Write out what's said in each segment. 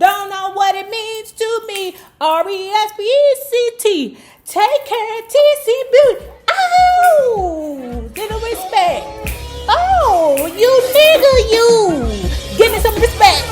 Don't know what it means to me. RESPECT. Take care, TC Beauty. Oh, little respect. Oh, you nigga, you. Give me some respect.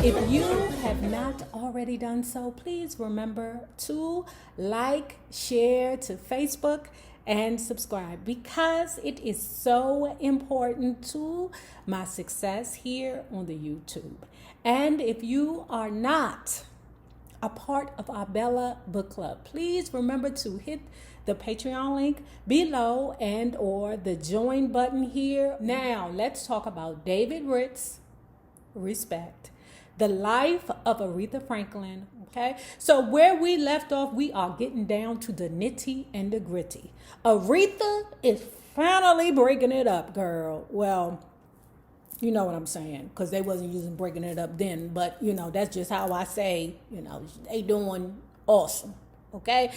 If you have not already done so, please remember to like, share to Facebook, and subscribe because it is so important to my success here on the YouTube. And if you are not a part of our Bella Book Club, please remember to hit the Patreon link below and or the join button here. Now, let's talk about David Ritz, Respect. The life of Aretha Franklin, okay? So where we left off, we are getting down to the nitty and the gritty. Aretha is finally breaking it up, girl. Well, you know what I'm saying, because they wasn't using breaking it up then, but, you know, that's just how I say, you know, they doing awesome, okay?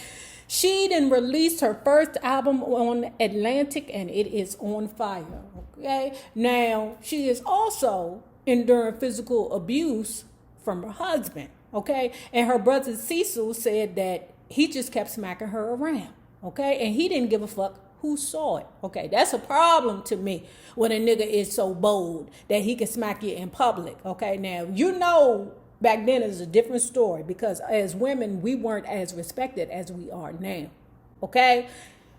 She then released her first album on Atlantic, and it is on fire, okay? Now, she is also enduring physical abuse from her husband, okay? And her brother Cecil said that he just kept smacking her around, okay? And he didn't give a fuck who saw it, okay? That's a problem to me when a nigga is so bold that he can smack you in public, okay? Now, you know, back then it was a different story because as women, we weren't as respected as we are now, okay?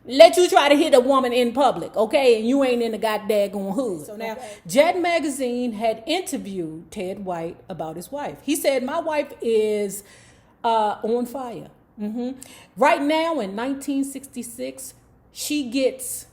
Let you try to hit a woman in public, okay? And you ain't in the goddamn hood. So now, okay. Jet Magazine had interviewed Ted White about his wife. He said, my wife is on fire. Right now, in 1966, she gets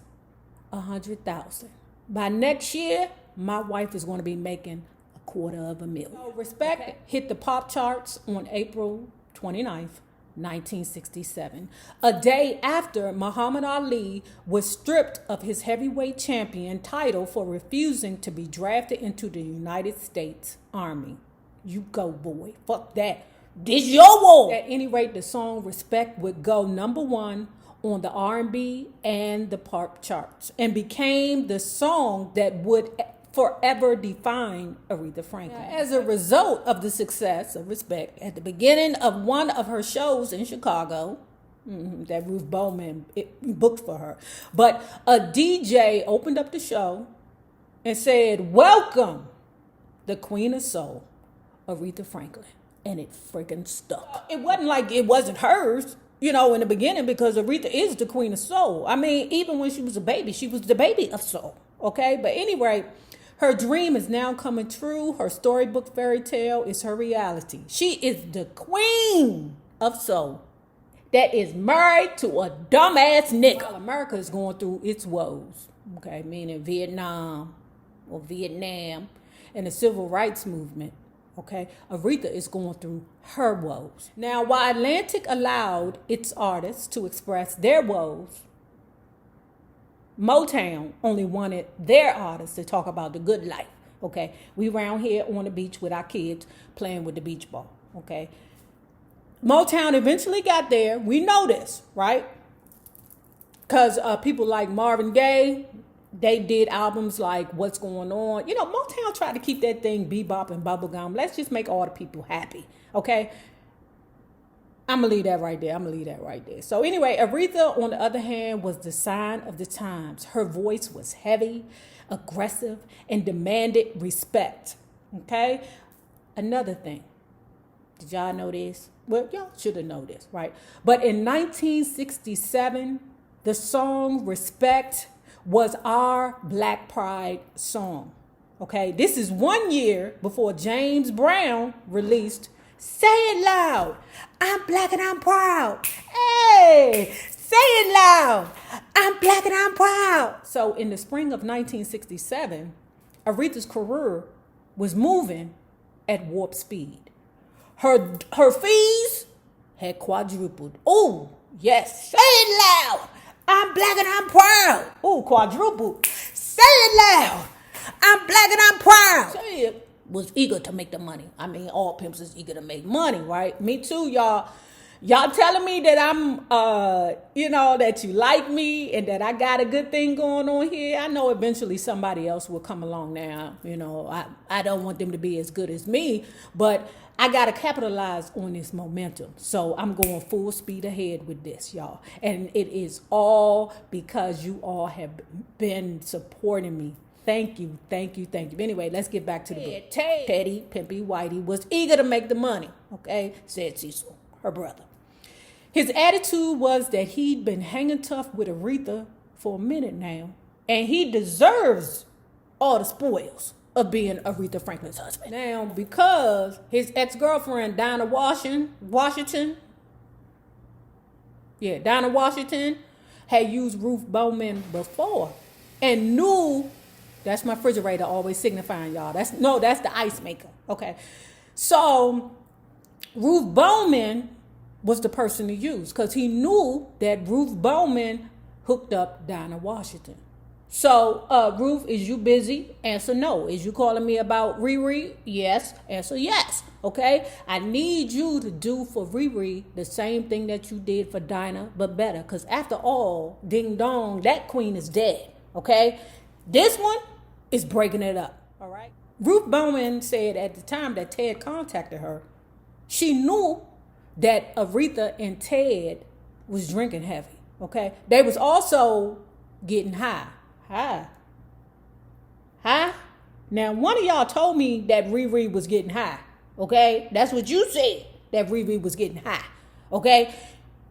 $100,000. By next year, my wife is going to be making $250,000. So Respect hit the pop charts on April 29th. 1967, a day after Muhammad Ali was stripped of his heavyweight champion title for refusing to be drafted into the United States Army. You go, boy. Fuck that. This your war. At any rate, the song Respect would go #1 on the R&B and the pop charts and became the song that would forever define Aretha Franklin. As a result of the success of Respect, at the beginning of one of her shows in Chicago, that Ruth Bowman booked for her, but a DJ opened up the show and said, welcome, the Queen of Soul, Aretha Franklin. And it freaking stuck. It wasn't like it wasn't hers, you know, in the beginning, because Aretha is the Queen of Soul. I mean, even when she was a baby, she was the baby of soul, okay? But anyway, her dream is now coming true. Her storybook fairy tale is her reality. She is the queen of soul that is married to a dumbass nigga. While America is going through its woes, okay, meaning Vietnam and the civil rights movement, okay, Aretha is going through her woes. Now, while Atlantic allowed its artists to express their woes, Motown only wanted their artists to talk about the good life, okay? We round here on the beach with our kids playing with the beach ball, okay? Motown eventually got there. We know this, right? Because people like Marvin Gaye, they did albums like What's Going On. You know, Motown tried to keep that thing bebop and bubblegum. Let's just make all the people happy, okay? I'm going to leave that right there. So anyway, Aretha, on the other hand, was the sign of the times. Her voice was heavy, aggressive, and demanded respect. Okay? Another thing. Did y'all know this? Well, y'all should have known this, right? But in 1967, the song Respect was our Black Pride song. Okay? This is 1 year before James Brown released Say It Loud. I'm black and I'm proud. Hey, say it loud. I'm black and I'm proud. So in the spring of 1967, Aretha's career was moving at warp speed. Her fees had quadrupled. Oh, yes. Say it loud. I'm black and I'm proud. Oh, quadrupled. Say it loud. I'm black and I'm proud. Say it. Was eager to make the money. I mean, all pimps is eager to make money, right? Me too, y'all. Y'all telling me that I'm, that you like me and that I got a good thing going on here. I know eventually somebody else will come along now. I don't want them to be as good as me, but I got to capitalize on this momentum. So I'm going full speed ahead with this, y'all. And it is all because you all have been supporting me. Thank you. Anyway, let's get back to the book. Teddy, Pimpy Whitey, was eager to make the money, okay, said Cecil, her brother. His attitude was that he'd been hanging tough with Aretha for a minute now, and he deserves all the spoils of being Aretha Franklin's husband. Now, because his ex-girlfriend, Dinah Washington, had used Ruth Bowman before and knew. That's my refrigerator always signifying, y'all. That's the ice maker. Okay. So Ruth Bowman was the person to use because he knew that Ruth Bowman hooked up Dinah Washington. So, Ruth, is you busy? Answer no. Is you calling me about Riri? Yes. Answer yes. Okay. I need you to do for Riri the same thing that you did for Dinah, but better. Because after all, ding dong, that queen is dead. Okay. This one is breaking it up. All right. Ruth Bowman said at the time that Ted contacted her, she knew that Aretha and Ted was drinking heavy. Okay. They was also getting high. Now, one of y'all told me that Riri was getting high. Okay. That's what you said, that Riri was getting high. Okay.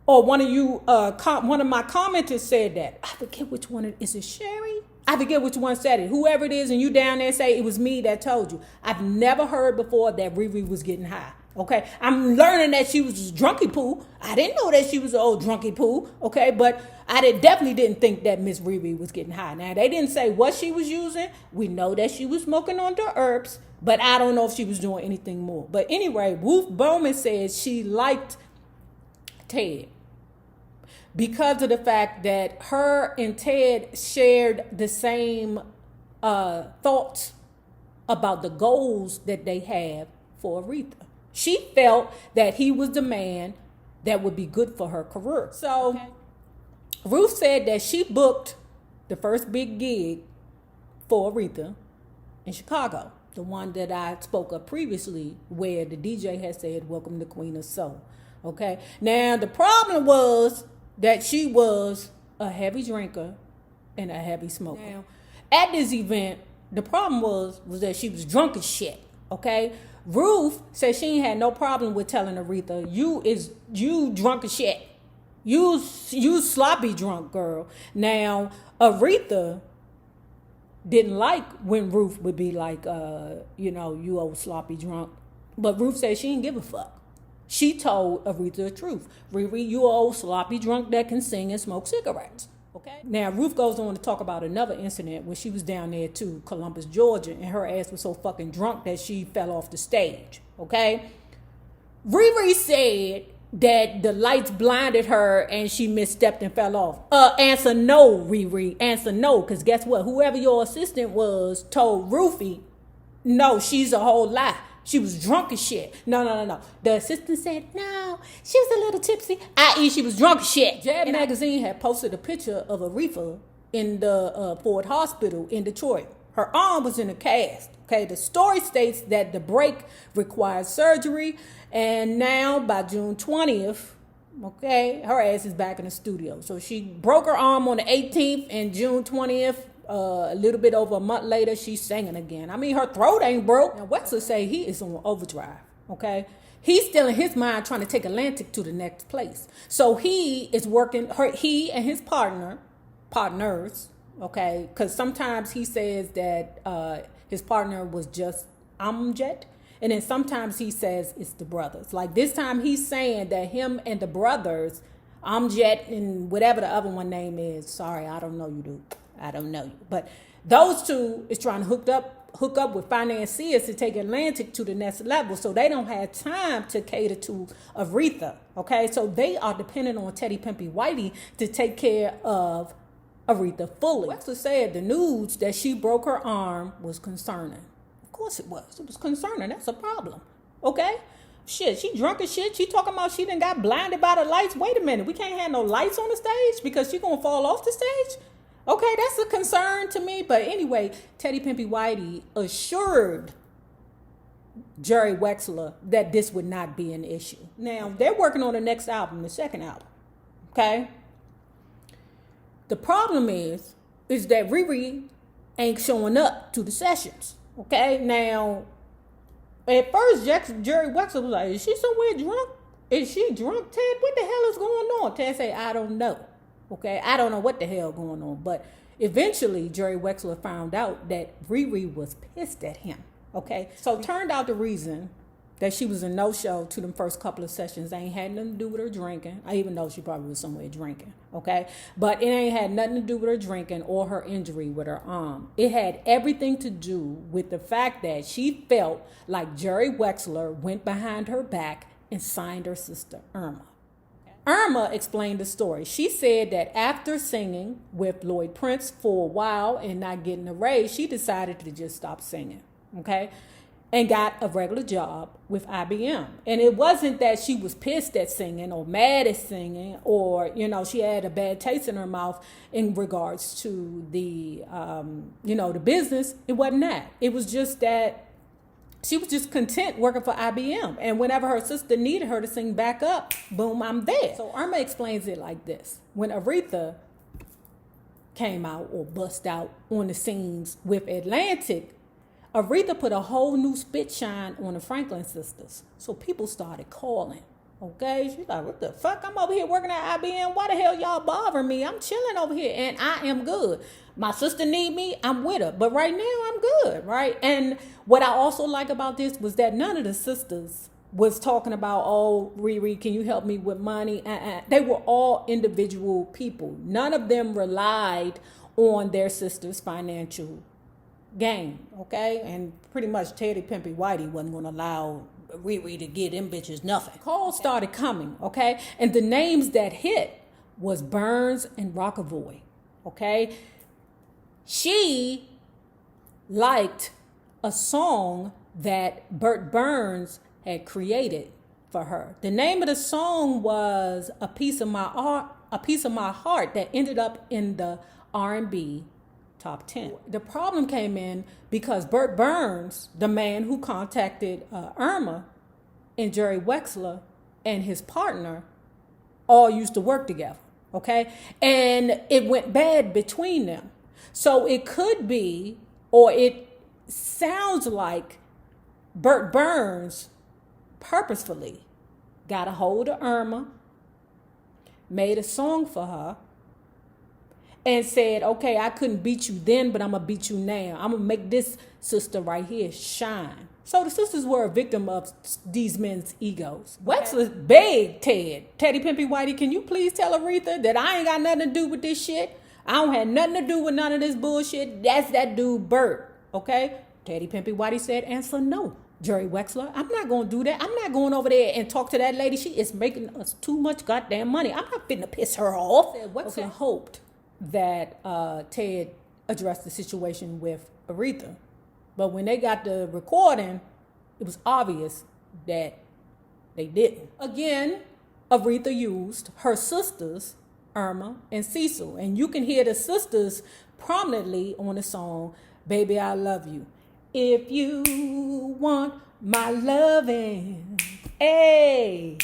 Or one of you, one of my commenters said that. I forget which one is it, Sherry? I forget which one said it. Whoever it is, and you down there say it was me that told you. I've never heard before that Riri was getting high. Okay, I'm learning that she was Drunkie Pooh. I didn't know that she was an old Drunkie Pooh. Okay, but I definitely didn't think that Miss Riri was getting high. Now, they didn't say what she was using. We know that she was smoking on the herbs, but I don't know if she was doing anything more. But anyway, Ruth Bowman says she liked Ted because of the fact that her and Ted shared the same thoughts about the goals that they have for Aretha. She felt that he was the man that would be good for her career. So Ruth said that she booked the first big gig for Aretha in Chicago, the one that I spoke of previously, where the DJ had said, "Welcome to Queen of Soul." Okay. Now, the problem was that she was a heavy drinker and a heavy smoker. Now, at this event, the problem was that she was drunk as shit. Okay. Ruth said she ain't had no problem with telling Aretha, you drunk as shit. You sloppy drunk, girl. Now, Aretha didn't like when Ruth would be like, you old sloppy drunk. But Ruth said she didn't give a fuck. She told Aretha the truth. Riri, you old sloppy drunk that can sing and smoke cigarettes. Okay. Now, Ruth goes on to talk about another incident when she was down there to Columbus, Georgia, and her ass was so fucking drunk that she fell off the stage. Okay. Riri said that the lights blinded her and she misstepped and fell off. Answer no, Riri. Answer no, because guess what? Whoever your assistant was told Rufy, no, she's a whole lie. She was drunk as shit. No. The assistant said, no, she was a little tipsy, i.e. she was drunk as shit. Jab Magazine had posted a picture of Aretha in the Ford Hospital in Detroit. Her arm was in a cast. Okay, the story states that the break required surgery, and now by June 20th, okay, her ass is back in the studio. So she broke her arm on the 18th, and June 20th, a little bit over a month later, she's singing again. I mean, her throat ain't broke. Now, Wexler say he is on overdrive, okay? He's still in his mind trying to take Atlantic to the next place. So he is working, he and his partners, okay? Because sometimes he says that his partner was just Amjad, and then sometimes he says it's the brothers. Like this time he's saying that him and the brothers Amjet and whatever the other one name is. Sorry, I don't know you, dude. I don't know you. But those two is trying to hook up with financiers to take Atlantic to the next level. So they don't have time to cater to Aretha. Okay, so they are dependent on Teddy Pimpy Whitey to take care of Aretha fully. Wexler said the news that she broke her arm was concerning. Of course it was. It was concerning. That's a problem. Okay? Shit, she drunk as shit. She talking about she done got blinded by the lights. Wait a minute. We can't have no lights on the stage because she gonna fall off the stage? Okay, that's a concern to me. But anyway, Teddy Pimpy Whitey assured Jerry Wexler that this would not be an issue. Now, they're working on the next album, the second album. Okay? The problem is that Riri ain't showing up to the sessions. Okay? Now, at first, Jerry Wexler was like, is she somewhere drunk? Is she drunk, Ted? What the hell is going on? Ted said, I don't know. Okay? I don't know what the hell going on. But eventually, Jerry Wexler found out that Riri was pissed at him. Okay? So, turned out the reason that she was a no-show to them first couple of sessions ain't had nothing to do with her drinking. I even know she probably was somewhere drinking, okay? But it ain't had nothing to do with her drinking or her injury with her arm. It had everything to do with the fact that she felt like Jerry Wexler went behind her back and signed her sister Irma. Irma explained the story. She said that after singing with Lloyd Prince for a while and not getting a raise, she decided to just stop singing, okay? And got a regular job with IBM. And it wasn't that she was pissed at singing or mad at singing or, she had a bad taste in her mouth in regards to the, the business. It wasn't that. It was just that she was just content working for IBM. And whenever her sister needed her to sing back up, boom, I'm there. So Irma explains it like this. When Aretha came out or bust out on the scenes with Atlantic, Aretha put a whole new spit shine on the Franklin sisters. So people started calling. Okay? She's like, what the fuck? I'm over here working at IBM. Why the hell y'all bothering me? I'm chilling over here and I am good. My sister need me. I'm with her. But right now I'm good, right? And what I also like about this was that none of the sisters was talking about, oh, Riri, can you help me with money? They were all individual people. None of them relied on their sister's financial game, okay? And pretty much Teddy Pimpy Whitey wasn't going to allow Riri to get them bitches nothing. Calls started coming, okay? And the names that hit was Burns and Rockavoy, okay? She liked a song that Burt Burns had created for her. The name of the song was A Piece of My Heart that ended up in the R&B top 10. The problem came in because Burt Burns, the man who contacted Irma and Jerry Wexler and his partner, all used to work together, okay? And it went bad between them. So it could be, or it sounds like Burt Burns purposefully got a hold of Irma, made a song for her, and said, okay, I couldn't beat you then, but I'm going to beat you now. I'm going to make this sister right here shine. So the sisters were a victim of these men's egos. Wexler begged Teddy Pimpy Whitey, can you please tell Aretha that I ain't got nothing to do with this shit? I don't have nothing to do with none of this bullshit. That's that dude Bert, okay? Teddy Pimpy Whitey said, answer no. Jerry Wexler, I'm not going to do that. I'm not going over there and talk to that lady. She is making us too much goddamn money. I'm not finna piss her off. Wexler hoped that Ted addressed the situation with Aretha. But when they got the recording, it was obvious that they didn't. Again, Aretha used her sisters, Irma and Cecil. And you can hear the sisters prominently on the song, Baby, I Love You. If you want my loving, hey,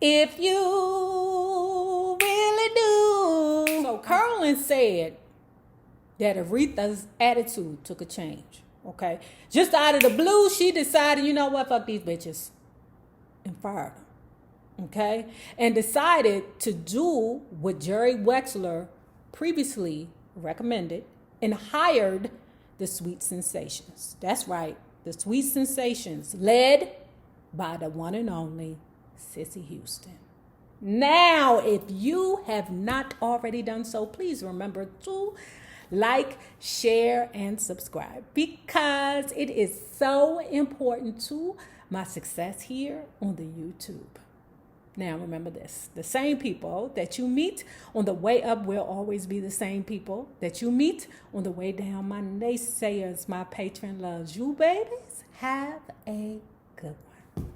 if you really do. So Carlin said that Aretha's attitude took a change, okay? Just out of the blue, she decided, you know what, fuck these bitches, and fired them, okay? And decided to do what Jerry Wexler previously recommended and hired the Sweet Sensations. That's right, the Sweet Sensations, led by the one and only Sissy Houston. Now, if you have not already done so, please remember to like, share, and subscribe because it is so important to my success here on the YouTube. Now, remember this. The same people that you meet on the way up will always be the same people that you meet on the way down. My naysayers, my patron loves you, babies. Have a good one.